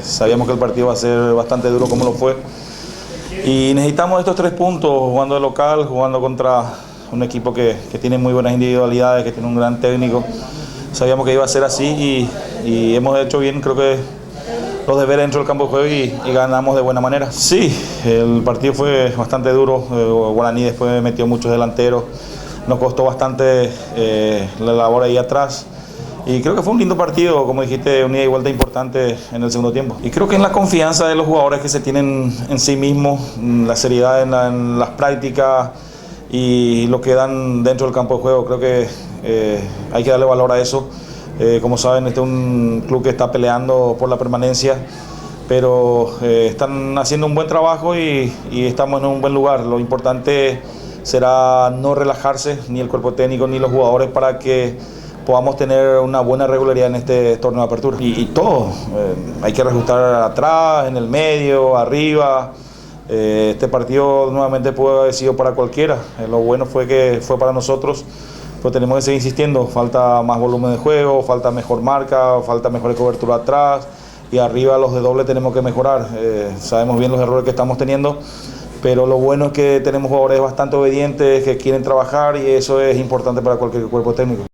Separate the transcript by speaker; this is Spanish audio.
Speaker 1: Sabíamos que el partido va a ser bastante duro como lo fue y necesitamos estos 3 puntos jugando de local, jugando contra un equipo que tiene muy buenas individualidades, que tiene un gran técnico. Sabíamos que iba a ser así y hemos hecho bien, creo que los deberes dentro del campo de juego y ganamos de buena manera. Sí, el partido fue bastante duro, Guaraní después metió muchos delanteros, nos costó bastante la labor ahí atrás. Y creo que fue un lindo partido, como dijiste, una ida y vuelta importante en el segundo tiempo. Y creo que en la confianza de los jugadores que se tienen en sí mismos, la seriedad en las prácticas y lo que dan dentro del campo de juego, creo que hay que darle valor a eso. Como saben, este es un club que está peleando por la permanencia, pero están haciendo un buen trabajo y estamos en un buen lugar. Lo importante será no relajarse, ni el cuerpo técnico ni los jugadores, para que podamos tener una buena regularidad en este torneo de apertura. Y todo, hay que reajustar atrás, en el medio, arriba. Este partido nuevamente puede haber sido para cualquiera. Lo bueno fue que fue para nosotros, pero tenemos que seguir insistiendo. Falta más volumen de juego, falta mejor marca, falta mejor cobertura atrás. Y arriba los de doble tenemos que mejorar. Sabemos bien los errores que estamos teniendo, pero lo bueno es que tenemos jugadores bastante obedientes, que quieren trabajar, y eso es importante para cualquier cuerpo técnico.